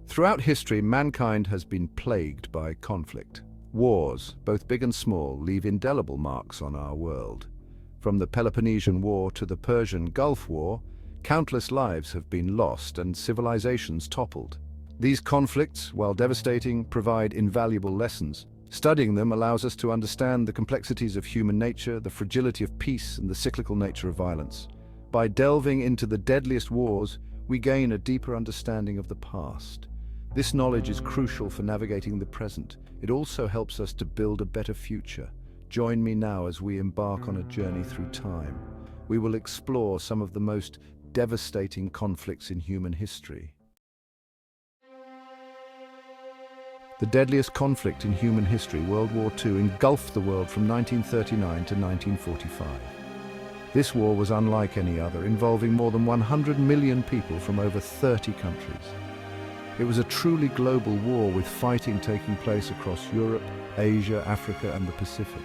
Throughout history, mankind has been plagued by conflict. Wars, both big and small, leave indelible marks on our world. From the Peloponnesian War to the Persian Gulf War, countless lives have been lost and civilizations toppled. These conflicts, while devastating, provide invaluable lessons. Studying them allows us to understand the complexities of human nature, the fragility of peace, and the cyclical nature of violence. By delving into the deadliest wars, we gain a deeper understanding of the past. This knowledge is crucial for navigating the present. It also helps us to build a better future. Join me now as we embark on a journey through time. We will explore some of the most devastating conflicts in human history. The deadliest conflict in human history, World War II, engulfed the world from 1939 to 1945. This war was unlike any other, involving more than 100 million people from over 30 countries. It was a truly global war, with fighting taking place across Europe, Asia, Africa, and the Pacific.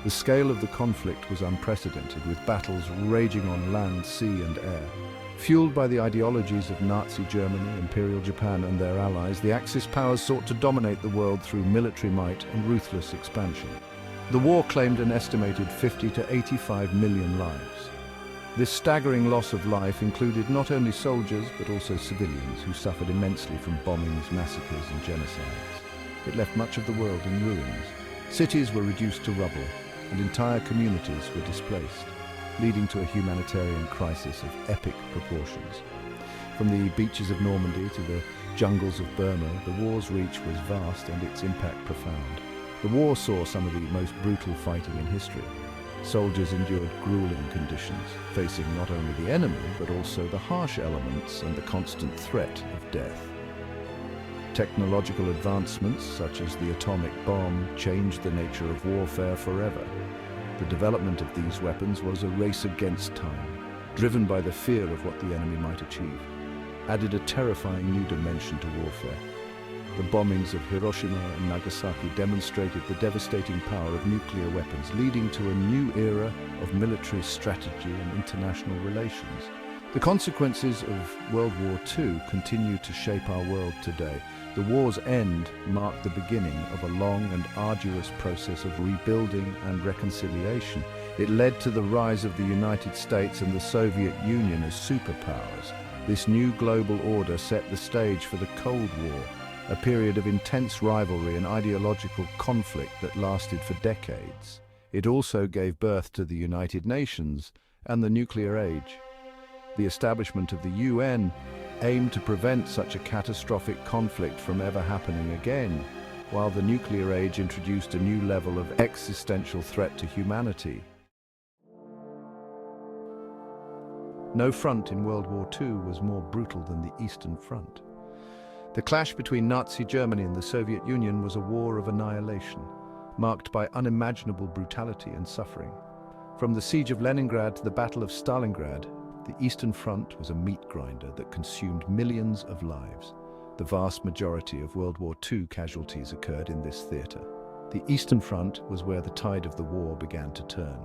The scale of the conflict was unprecedented, with battles raging on land, sea, and air. Fueled by the ideologies of Nazi Germany, Imperial Japan, and their allies, the Axis powers sought to dominate the world through military might and ruthless expansion. The war claimed an estimated 50 to 85 million lives. This staggering loss of life included not only soldiers, but also civilians who suffered immensely from bombings, massacres, and genocides. It left much of the world in ruins. Cities were reduced to rubble, and entire communities were displaced, leading to a humanitarian crisis of epic proportions. From the beaches of Normandy to the jungles of Burma, the war's reach was vast and its impact profound. The war saw some of the most brutal fighting in history. Soldiers endured grueling conditions, facing not only the enemy, but also the harsh elements and the constant threat of death. Technological advancements, such as the atomic bomb, changed the nature of warfare forever. The development of these weapons was a race against time, driven by the fear of what the enemy might achieve, added a terrifying new dimension to warfare. The bombings of Hiroshima and Nagasaki demonstrated the devastating power of nuclear weapons, leading to a new era of military strategy and international relations. The consequences of World War II continue to shape our world today. The war's end marked the beginning of a long and arduous process of rebuilding and reconciliation. It led to the rise of the United States and the Soviet Union as superpowers. This new global order set the stage for the Cold War, a period of intense rivalry and ideological conflict that lasted for decades. It also gave birth to the United Nations and the nuclear age. The establishment of the UN aimed to prevent such a catastrophic conflict from ever happening again, while the nuclear age introduced a new level of existential threat to humanity. No front in World War II was more brutal than the Eastern Front. The clash between Nazi Germany and the Soviet Union was a war of annihilation, marked by unimaginable brutality and suffering. From the siege of Leningrad to the Battle of Stalingrad, the Eastern Front was a meat grinder that consumed millions of lives. The vast majority of World War II casualties occurred in this theater. The Eastern Front was where the tide of the war began to turn.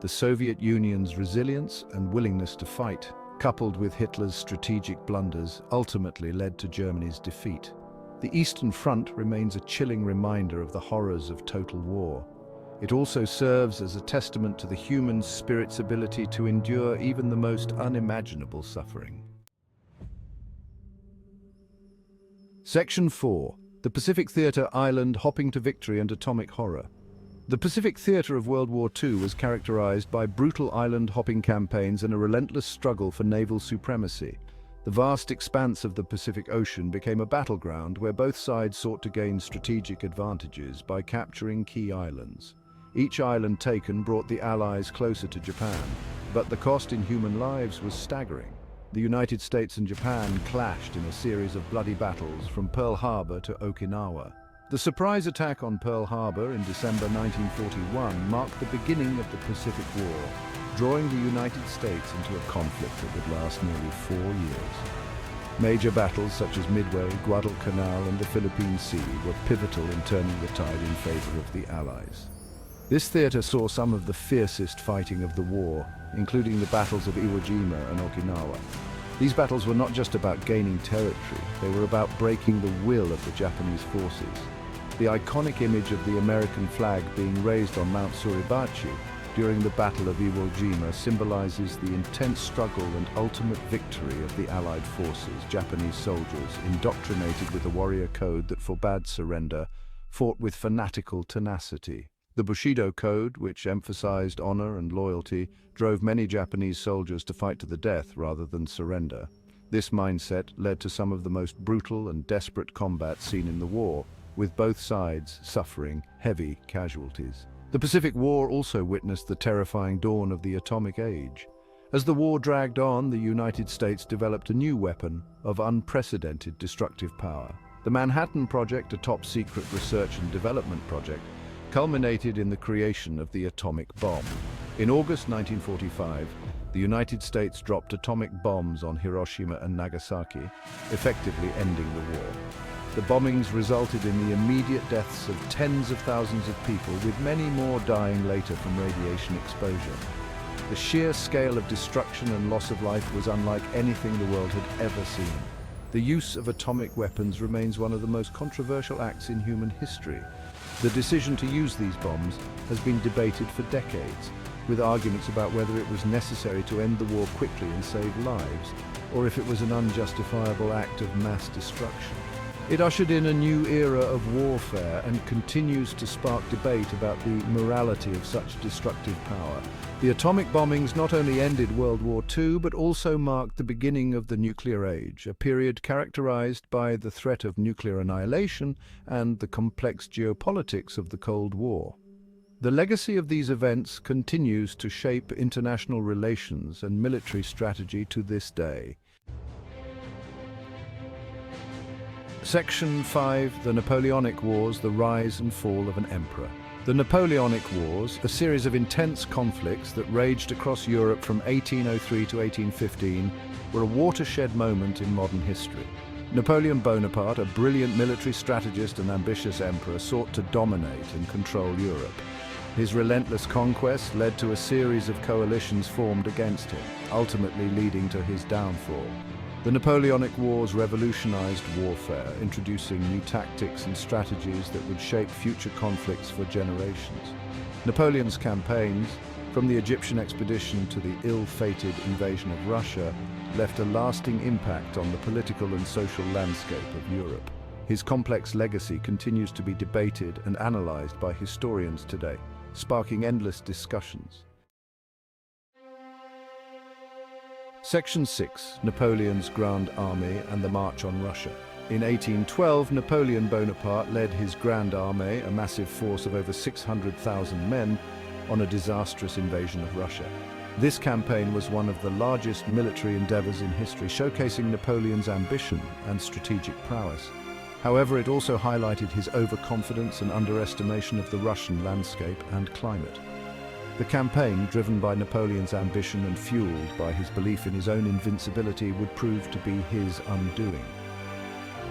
The Soviet Union's resilience and willingness to fight, coupled with Hitler's strategic blunders, ultimately led to Germany's defeat. The Eastern Front remains a chilling reminder of the horrors of total war. It also serves as a testament to the human spirit's ability to endure even the most unimaginable suffering. Section 4. The Pacific Theater, Island Hopping to Victory and Atomic Horror. The Pacific theater of World War II was characterized by brutal island-hopping campaigns and a relentless struggle for naval supremacy. The vast expanse of the Pacific Ocean became a battleground where both sides sought to gain strategic advantages by capturing key islands. Each island taken brought the Allies closer to Japan, but the cost in human lives was staggering. The United States and Japan clashed in a series of bloody battles from Pearl Harbor to Okinawa. The surprise attack on Pearl Harbor in December 1941 marked the beginning of the Pacific War, drawing the United States into a conflict that would last nearly 4 years. Major battles such as Midway, Guadalcanal, and the Philippine Sea were pivotal in turning the tide in favor of the Allies. This theater saw some of the fiercest fighting of the war, including the battles of Iwo Jima and Okinawa. These battles were not just about gaining territory, they were about breaking the will of the Japanese forces. The iconic image of the American flag being raised on Mount Suribachi during the Battle of Iwo Jima symbolizes the intense struggle and ultimate victory of the Allied forces. Japanese soldiers, indoctrinated with a warrior code that forbade surrender, fought with fanatical tenacity. The Bushido Code, which emphasized honor and loyalty, drove many Japanese soldiers to fight to the death rather than surrender. This mindset led to some of the most brutal and desperate combat seen in the war, with both sides suffering heavy casualties. The Pacific War also witnessed the terrifying dawn of the atomic age. As the war dragged on, the United States developed a new weapon of unprecedented destructive power. The Manhattan Project, a top-secret research and development project, culminated in the creation of the atomic bomb. In August 1945, the United States dropped atomic bombs on Hiroshima and Nagasaki, effectively ending the war. The bombings resulted in the immediate deaths of tens of thousands of people, with many more dying later from radiation exposure. The sheer scale of destruction and loss of life was unlike anything the world had ever seen. The use of atomic weapons remains one of the most controversial acts in human history. The decision to use these bombs has been debated for decades, with arguments about whether it was necessary to end the war quickly and save lives, or if it was an unjustifiable act of mass destruction. It ushered in a new era of warfare and continues to spark debate about the morality of such destructive power. The atomic bombings not only ended World War II, but also marked the beginning of the nuclear age, a period characterized by the threat of nuclear annihilation and the complex geopolitics of the Cold War. The legacy of these events continues to shape international relations and military strategy to this day. Section 5. The Napoleonic Wars, the Rise and Fall of an Emperor. The Napoleonic Wars, a series of intense conflicts that raged across Europe from 1803 to 1815, were a watershed moment in modern history. Napoleon Bonaparte, a brilliant military strategist and ambitious emperor, sought to dominate and control Europe. His relentless conquests led to a series of coalitions formed against him, ultimately leading to his downfall. The Napoleonic Wars revolutionized warfare, introducing new tactics and strategies that would shape future conflicts for generations. Napoleon's campaigns, from the Egyptian expedition to the ill-fated invasion of Russia, left a lasting impact on the political and social landscape of Europe. His complex legacy continues to be debated and analyzed by historians today, sparking endless discussions. Section 6. Napoleon's Grand Army and the March on Russia. In 1812, Napoleon Bonaparte led his Grand Army, a massive force of over 600,000 men, on a disastrous invasion of Russia. This campaign was one of the largest military endeavors in history, showcasing Napoleon's ambition and strategic prowess. However, it also highlighted his overconfidence and underestimation of the Russian landscape and climate. The campaign, driven by Napoleon's ambition and fueled by his belief in his own invincibility, would prove to be his undoing.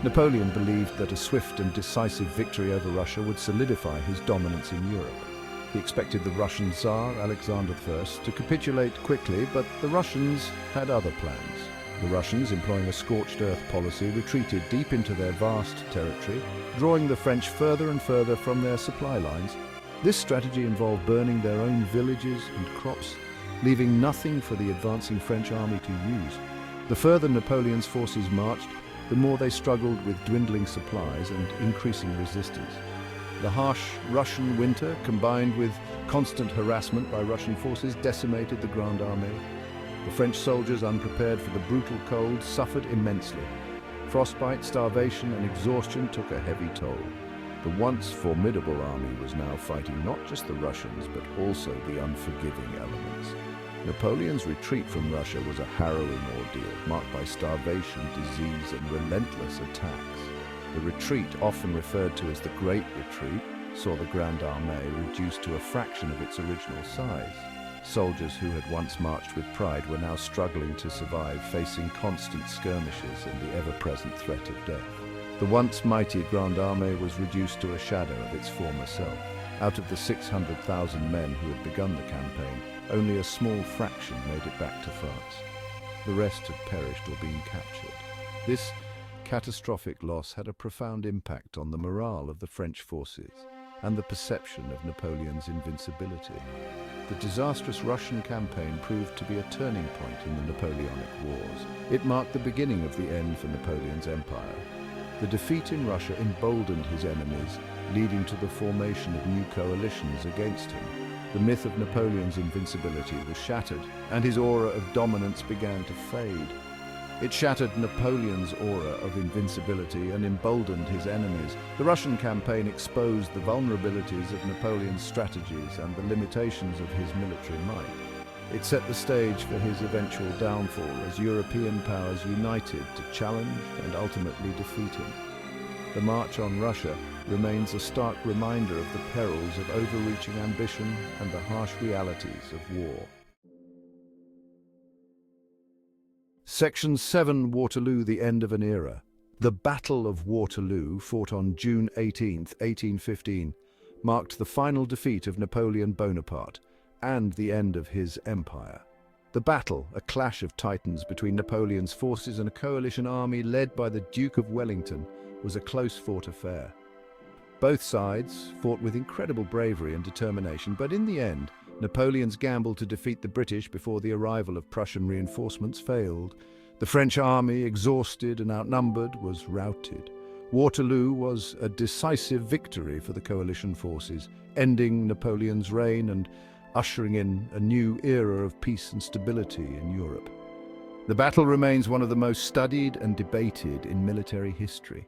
Napoleon believed that a swift and decisive victory over Russia would solidify his dominance in Europe. He expected the Russian Tsar, Alexander I, to capitulate quickly, but the Russians had other plans. The Russians, employing a scorched earth policy, retreated deep into their vast territory, drawing the French further and further from their supply lines. This strategy involved burning their own villages and crops, leaving nothing for the advancing French army to use. The further Napoleon's forces marched, the more they struggled with dwindling supplies and increasing resistance. The harsh Russian winter, combined with constant harassment by Russian forces, decimated the Grand Army. The French soldiers, unprepared for the brutal cold, suffered immensely. Frostbite, starvation, and exhaustion took a heavy toll. The once formidable army was now fighting not just the Russians, but also the unforgiving elements. Napoleon's retreat from Russia was a harrowing ordeal, marked by starvation, disease, and relentless attacks. The retreat, often referred to as the Great Retreat, saw the Grand Army reduced to a fraction of its original size. Soldiers who had once marched with pride were now struggling to survive, facing constant skirmishes and the ever-present threat of death. The once mighty Grand Army was reduced to a shadow of its former self. Out of the 600,000 men who had begun the campaign, only a small fraction made it back to France. The rest had perished or been captured. This catastrophic loss had a profound impact on the morale of the French forces and the perception of Napoleon's invincibility. The disastrous Russian campaign proved to be a turning point in the Napoleonic Wars. It marked the beginning of the end for Napoleon's empire. The defeat in Russia emboldened his enemies, leading to the formation of new coalitions against him. The myth of Napoleon's invincibility was shattered, and his aura of dominance began to fade. It shattered Napoleon's aura of invincibility and emboldened his enemies. The Russian campaign exposed the vulnerabilities of Napoleon's strategies and the limitations of his military might. It set the stage for his eventual downfall as European powers united to challenge and ultimately defeat him. The March on Russia remains a stark reminder of the perils of overreaching ambition and the harsh realities of war. Section 7. Waterloo, the end of an era. The Battle of Waterloo, fought on June 18, 1815, marked the final defeat of Napoleon Bonaparte and the end of his empire. The battle, a clash of titans between Napoleon's forces and a coalition army led by the Duke of Wellington, was a close-fought affair. Both sides fought with incredible bravery and determination, but in the end, Napoleon's gamble to defeat the British before the arrival of Prussian reinforcements failed. The French army, exhausted and outnumbered, was routed. Waterloo was a decisive victory for the coalition forces, ending Napoleon's reign and ushering in a new era of peace and stability in Europe. The battle remains one of the most studied and debated in military history.